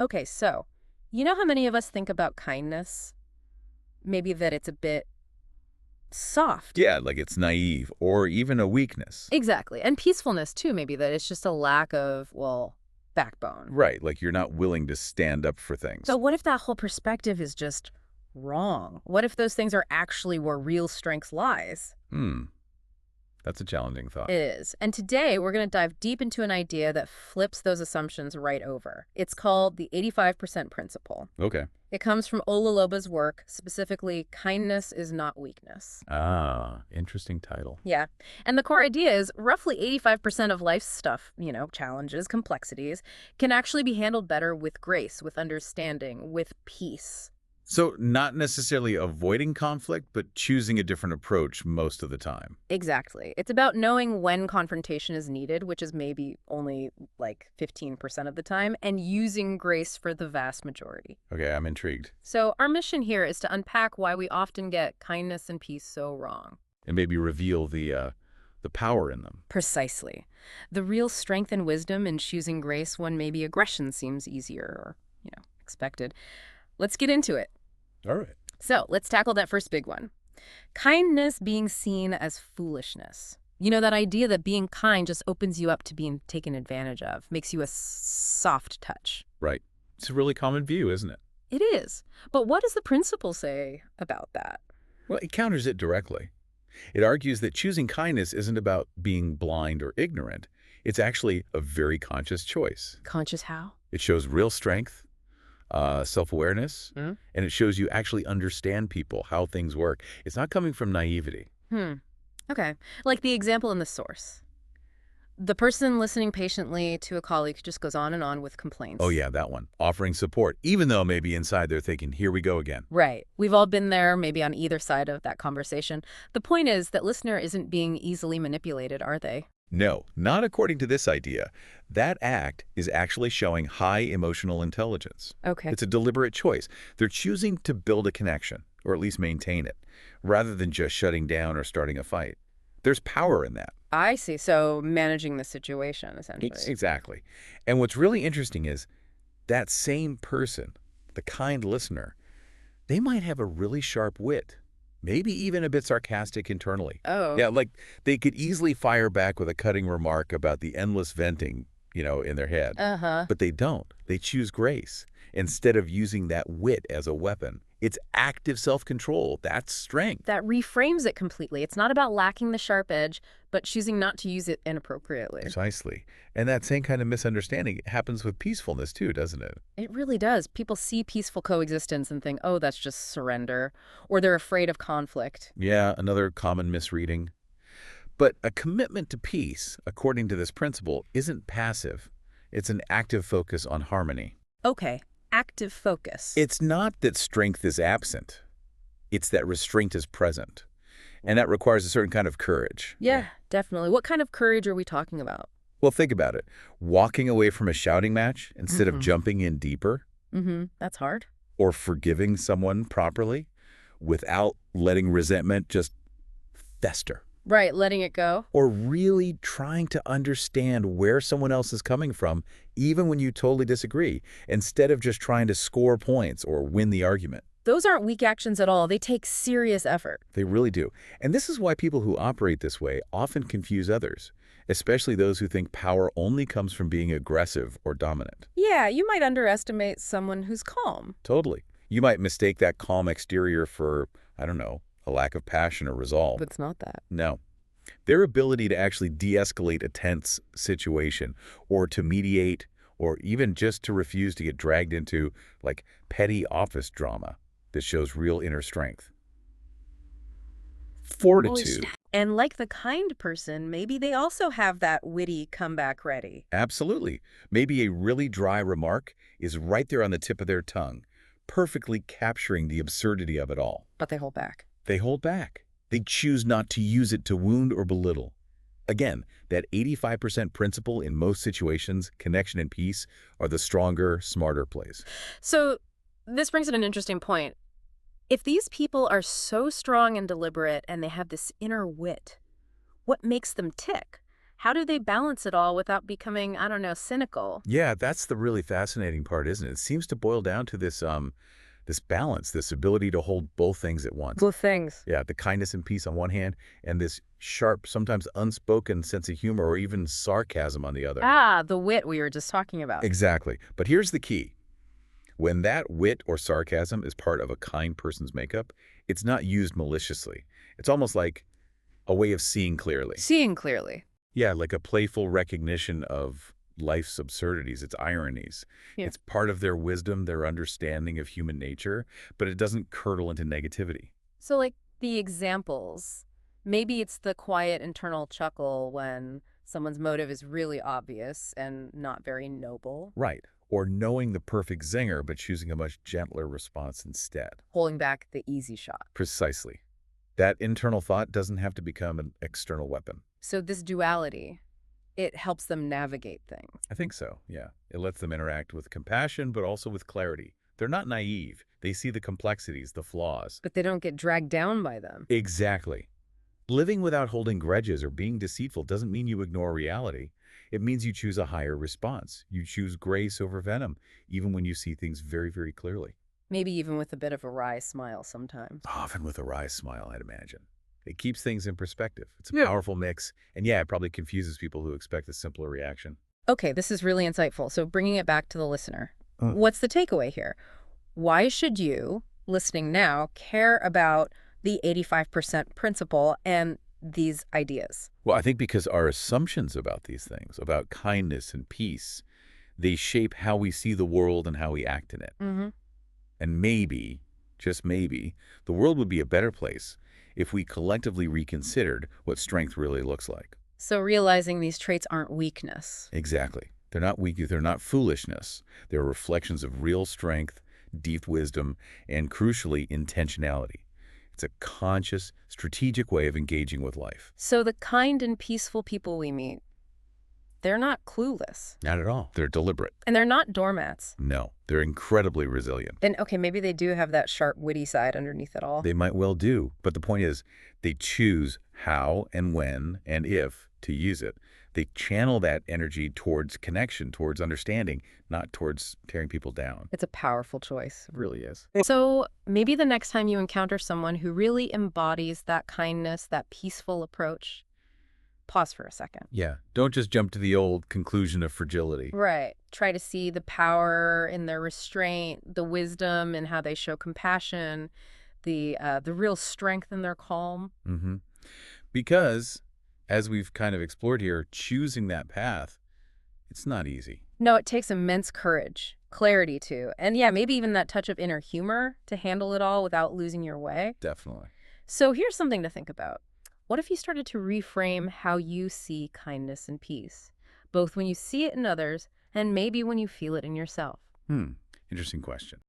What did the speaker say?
Okay, so you know how many of us think about kindness? Maybe that it's a bit soft. Yeah, like it's naive or even a weakness. Exactly. And peacefulness, too, maybe that it's just a lack of, well, backbone. Right, like you're not willing to stand up for But things. what if that whole perspective is just wrong? What if those things are actually where real strength lies? Hmm, that's a challenging thought. It is. And today we're going to dive deep into an idea that flips those assumptions right over. It's called the 85% principle. Okay. It comes from Ola Aloba's work, specifically, kindness is not weakness. Ah, interesting title. Yeah. And the core idea is roughly 85% of life's stuff, challenges, complexities, can actually be handled better with grace, with understanding, with peace. So not necessarily avoiding conflict, but choosing a different approach most of the time. Exactly. It's about knowing when confrontation is needed, which is maybe only like 15% of the time, and using grace for the vast majority. Okay, I'm intrigued. So our mission here is to unpack why we often get kindness and peace so wrong. And maybe reveal the power in them. Precisely. The real strength and wisdom in choosing grace when maybe aggression seems easier or, expected. Let's get into it. All right. So let's tackle that first big one. Kindness being seen as foolishness. You know, that idea that being kind just opens you up to being taken advantage of, makes you a soft touch. Right. It's a really common view, isn't it? It is. But what does the principle say about that? Well, it counters it directly. It argues that choosing kindness isn't about being blind or ignorant. It's actually a very conscious choice. Conscious how? It shows real strength, self-awareness, Hmm? and it shows you actually understand people, how things work. It's not coming from naivety. Okay. Like the example in the source. The person listening patiently to a colleague just goes on and on with complaints. Oh yeah, that one. Offering support, even though maybe inside they're thinking, here we go again. Right. We've all been there, maybe on either side of that conversation. The point is that listener isn't being easily manipulated, are they? No, not according to this idea. That act is actually showing high emotional intelligence. Okay. It's a deliberate choice. They're choosing to build a connection, or at least maintain it, rather than just shutting down or starting a fight. There's power in that. I see. So managing the situation, essentially. Exactly. And what's really interesting is that same person, the kind listener, they might have a really sharp wit, maybe even a bit sarcastic internally. Oh. Yeah, like they could easily fire back with a cutting remark about the endless venting, in their head. Uh-huh. But they don't. They choose grace instead of using that wit as a weapon. It's active self-control. That's strength. That reframes it completely. It's not about lacking the sharp edge, but choosing not to use it inappropriately. Precisely. And that same kind of misunderstanding happens with peacefulness too, doesn't it? It really does. People see peaceful coexistence and think, oh, that's just surrender, or they're afraid of conflict. Yeah, another common misreading. But a commitment to peace, according to this principle, isn't passive. It's an active focus on harmony. Okay, active focus. It's not that strength is absent. It's that restraint is present. And that requires a certain kind of courage. Yeah, definitely. What kind of courage are we talking about? Well, think about it. Walking away from a shouting match instead of jumping in deeper, That's hard. or forgiving someone properly without letting resentment just fester. Right, letting it go. Or really trying to understand where someone else is coming from, even when you totally disagree, instead of just trying to score points or win the argument. Those aren't weak actions at all. They take serious effort. They really do. And this is why people who operate this way often confuse others, especially those who think power only comes from being aggressive or dominant. Yeah, you might underestimate someone who's calm. Totally. You might mistake that calm exterior for, I don't know, a lack of passion or resolve. But it's not that. No. Their ability to actually de-escalate a tense situation or to mediate or even just to refuse to get dragged into, like, petty office drama that shows real inner strength. Fortitude. And like the kind person, maybe they also have that witty comeback ready. Absolutely. Maybe a really dry remark is right there on the tip of their tongue, perfectly capturing the absurdity of it all. But they hold back. They hold back. They choose not to use it to wound or belittle. Again, that 85% principle in most situations, connection and peace, are the stronger, smarter plays. So this brings up an interesting point. If these people are so strong and deliberate and they have this inner wit, what makes them tick? how do they balance it all without becoming, I don't know, cynical? Yeah, that's the really fascinating part, isn't it? It seems to boil down to this balance, this ability to hold both things at once. Both things. Yeah, the kindness and peace on one hand, and this sharp, sometimes unspoken sense of humor or even sarcasm on the other. Ah, the wit we were just talking about. Exactly. But here's the key. When that wit or sarcasm is part of a kind person's makeup, it's not used maliciously. It's almost like a way of seeing clearly. Seeing clearly. Yeah, like a playful recognition of life's absurdities, its ironies. Yeah. It's part of their wisdom, their understanding of human nature, but it doesn't curdle into negativity. So, like, the examples, maybe it's the quiet internal chuckle when someone's motive is really obvious and not very noble, Right. Or knowing the perfect zinger, but choosing a much gentler response instead. holding back the easy shot. Precisely. That internal thought doesn't have to become an external weapon. So this duality, it helps them navigate things. I think so, yeah. It lets them interact with compassion, but also with clarity. They're not naive. They see the complexities, the flaws. But they don't get dragged down by them. Exactly. Living without holding grudges or being deceitful doesn't mean you ignore reality. It means you choose a higher response. You choose grace over venom, even when you see things very, very clearly. Maybe even with a bit of a wry smile sometimes. Often with a wry smile, I'd imagine. It keeps things in perspective. It's a Yeah. powerful mix. And yeah, it probably confuses people who expect a simpler reaction. Okay, this is really insightful. So bringing it back to the listener, Uh. what's the takeaway here? Why should you, listening now, care about the 85% principle and these ideas? Well, I think because our assumptions about these things, about kindness and peace, they shape how we see the world and how we act in it. Mm-hmm. And maybe, just maybe, the world would be a better place if we collectively reconsidered what strength really looks like. So realizing these traits aren't weakness. Exactly. They're not weak, they're not foolishness. They're reflections of real strength, deep wisdom, and crucially, intentionality. It's a conscious, strategic way of engaging with life. So the kind and peaceful people we meet, they're not clueless. Not at all. They're deliberate. And they're not doormats. No, they're incredibly resilient. And okay, maybe they do have that sharp, witty side underneath it all. They might well do, but the point is, they choose how and when and if to use it. They channel that energy towards connection, towards understanding, not towards tearing people down. It's a powerful choice. It really is. So maybe the next time you encounter someone who really embodies that kindness, that peaceful approach, pause for a second. Yeah, don't just jump to the old conclusion of fragility. Right. Try to see the power in their restraint, the wisdom in how they show compassion, the real strength in their calm. Mm-hmm. Because, as we've kind of explored here, choosing that path, it's not easy. No, it takes immense courage, clarity too, and yeah, maybe even that touch of inner humor to handle it all without losing your way. Definitely. So here's something to think about. What if you started to reframe how you see kindness and peace, both when you see it in others and maybe when you feel it in yourself? Interesting question.